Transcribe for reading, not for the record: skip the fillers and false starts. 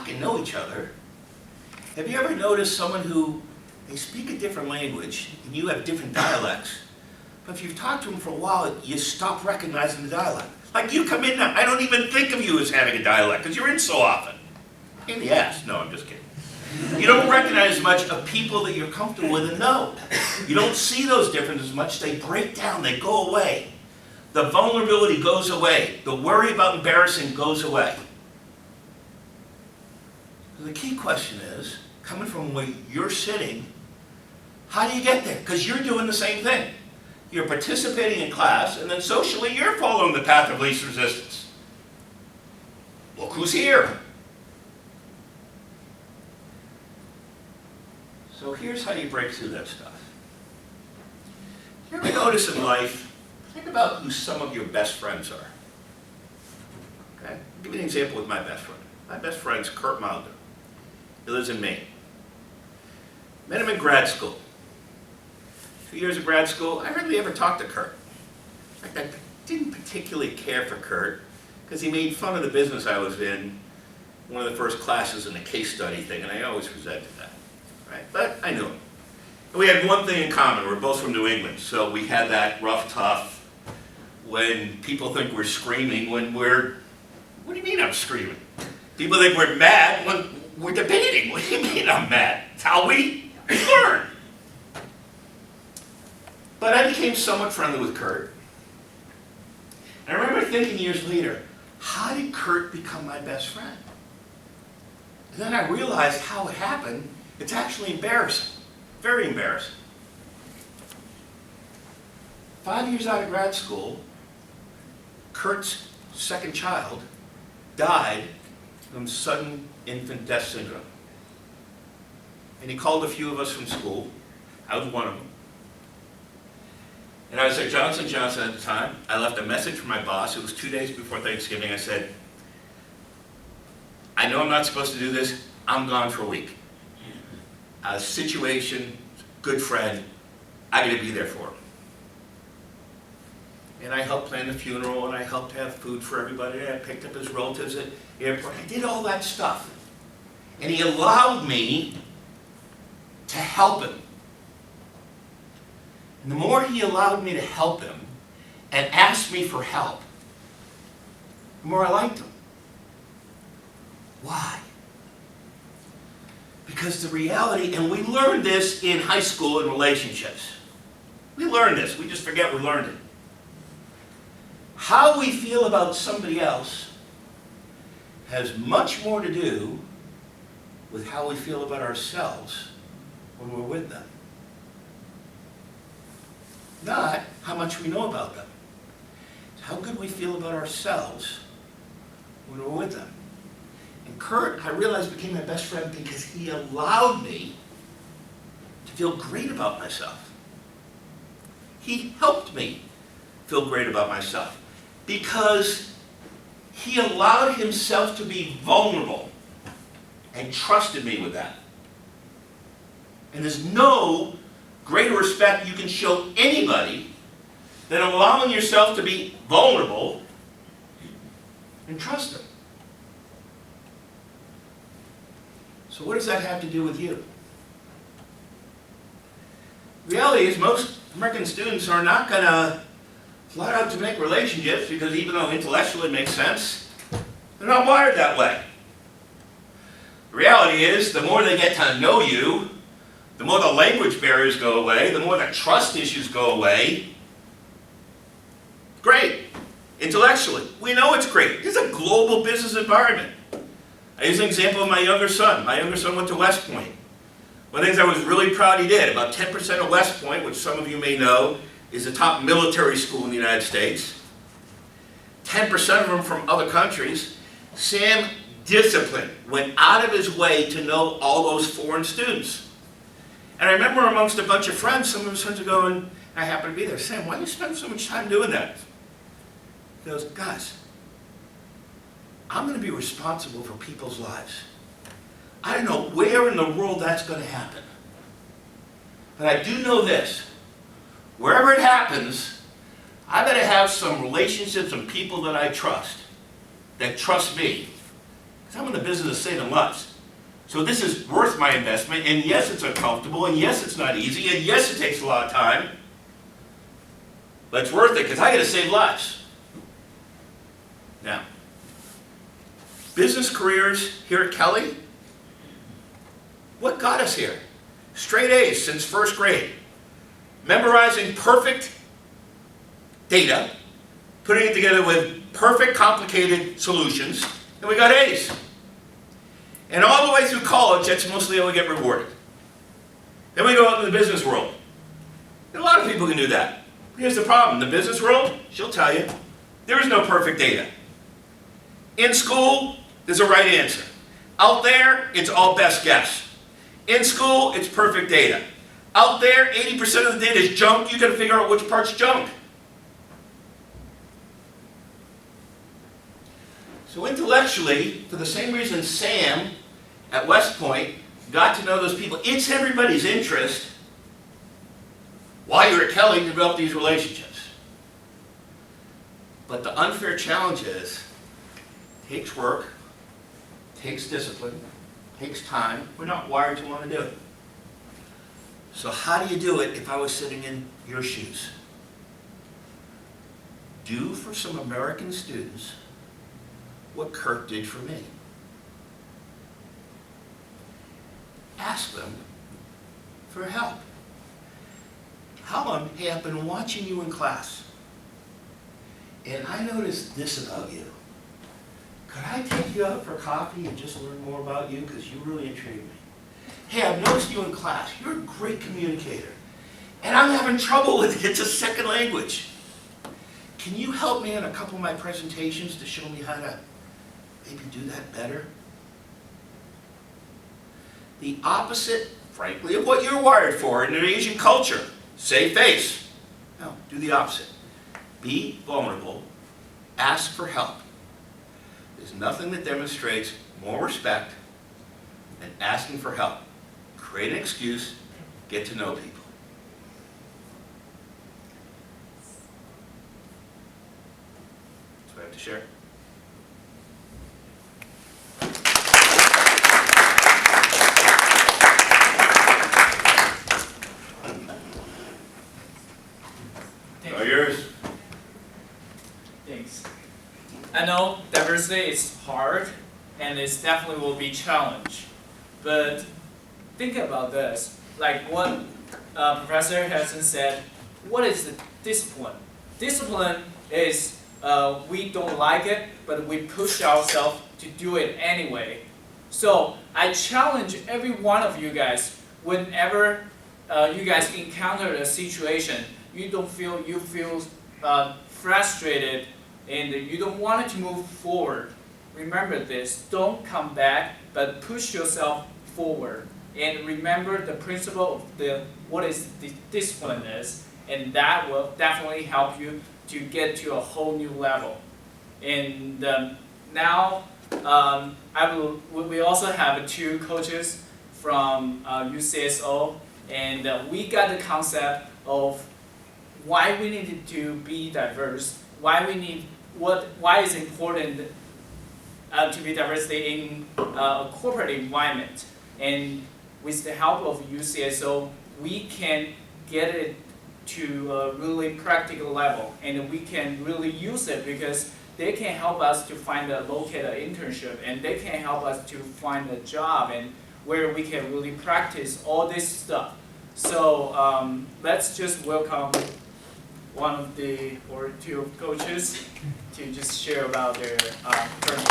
talk and know each other, have you ever noticed someone who, they speak a different language, and you have different dialects, but if you've talked to them for a while, you stop recognizing the dialect. Like you come in now, I don't even think of you as having a dialect, because you're in so often. In the ass. No, I'm just kidding. You don't recognize much of people that you're comfortable with and know. You don't see those differences much. They break down. They go away. The vulnerability goes away. The worry about embarrassing goes away. So the key question is, coming from where you're sitting, how do you get there? Because you're doing the same thing. You're participating in class, and then socially you're following the path of least resistance. Look who's here. So here's how you break through that stuff. You ever notice in life, think about who some of your best friends are. Okay? I'll give you an example with my best friend. My best friend's Kurt Mulder. He lives in Maine. Met him in grad school. 2 years of grad school, I hardly ever talked to Kurt. In fact, I didn't particularly care for Kurt because he made fun of the business I was in, one of the first classes in the case study thing, and I always resented that. Right? But I knew him. And we had one thing in common. We're both from New England, so we had that rough, tough, when people think we're screaming, when we're, what do you mean I'm screaming? People think we're mad when we're debating. What do you mean I'm mad? It's how we learn. But I became somewhat friendly with Kurt. And I remember thinking years later, how did Kurt become my best friend? And then I realized how it happened. It's actually embarrassing, very embarrassing. 5 years out of grad school, Kurt's second child died from sudden infant death syndrome. And he called a few of us from school. I was one of them. And I was at Johnson & Johnson at the time. I left a message for my boss. It was 2 days before Thanksgiving. I said, I know I'm not supposed to do this. I'm gone for a week. A situation, good friend, I got to be there for him. And I helped plan the funeral, and I helped have food for everybody, and I picked up his relatives at the airport. I did all that stuff. And he allowed me to help him. And the more he allowed me to help him and asked me for help, the more I liked him. Why? Because the reality, and we learned this in high school in relationships. We learned this, we just forget we learned it. How we feel about somebody else has much more to do with how we feel about ourselves when we're with them. Not how much we know about them. It's how good we feel about ourselves when we're with them. And Kurt, I realized, became my best friend because he allowed me to feel great about myself. He helped me feel great about myself because he allowed himself to be vulnerable and trusted me with that. And there's no greater respect you can show anybody than allowing yourself to be vulnerable and trust them. So what does that have to do with you? The reality is most American students are not going to flat out to make relationships because even though intellectually it makes sense, they're not wired that way. The reality is the more they get to know you, the more the language barriers go away, the more the trust issues go away. Great. Intellectually, we know it's great. It's a global business environment. I use an example of my younger son. My younger son went to West Point. One of the things I was really proud he did, about 10% of West Point, which some of you may know, is the top military school in the United States. 10% of them from other countries. Sam disciplined, went out of his way to know all those foreign students. And I remember amongst a bunch of friends, some of his friends are going, I happen to be there, Sam, why do you spend so much time doing that? He goes, guys, I'm going to be responsible for people's lives. I don't know where in the world that's going to happen. But I do know this. Wherever it happens, I better have some relationships and people that I trust, that trust me, Because I'm in the business of saving lives. So this is worth my investment, and yes, it's uncomfortable, and yes, it's not easy, and yes, it takes a lot of time. But it's worth it, because I got to save lives. Now, business careers here at Kelly, what got us here? Straight A's since first grade. Memorizing perfect data, putting it together with perfect complicated solutions, and we got A's. And all the way through college, that's mostly how we get rewarded. Then we go out in the business world. And a lot of people can do that. Here's the problem. In the business world, she'll tell you, there is no perfect data. In school, there's a right answer. Out there, it's all best guess. In school, it's perfect data. Out there, 80% of the data is junk. You got to figure out which part's junk. So intellectually, for the same reason Sam at West Point got to know those people, it's everybody's interest while you're at Kelly to develop these relationships. But the unfair challenge is, it takes work, takes discipline, takes time. We're not wired to want to do it. So how do you do it if I was sitting in your shoes? Do for some American students what Kirk did for me. Ask them for help. Tell them, hey, I've been watching you in class, and I noticed this about you. Could I take you out for coffee and just learn more about you, because you really intrigued me? Hey, I've noticed you in class. You're a great communicator, and I'm having trouble with it. It's a second language. Can you help me on a couple of my presentations to show me how to maybe do that better? The opposite, frankly, of what you're wired for in an Asian culture. Save face. No, do the opposite. Be vulnerable. Ask for help. There's nothing that demonstrates more respect than asking for help. Create an excuse. Get to know people. That's what I have to share. All yours. Thanks. I know diversity is hard, and it definitely will be a challenge. But think about this. Like what Professor Hansen said, what is the discipline? Discipline is we don't like it, but we push ourselves to do it anyway. So I challenge every one of you guys, whenever you guys encounter a situation, you feel frustrated and you don't want to move forward. Remember this, don't come back, but push yourself forward. And remember the principle of what is the discipline is, and that will definitely help you to get to a whole new level. And now we also have two coaches from UCSO, and we got the concept of why we needed to be diverse, why is it important to be diversity in a corporate environment. And with the help of UCSO, we can get it to a really practical level, and we can really use it because they can help us to locate an internship, and they can help us to find a job, and where we can really practice all this stuff. So let's just welcome one of the or two coaches to just share about their current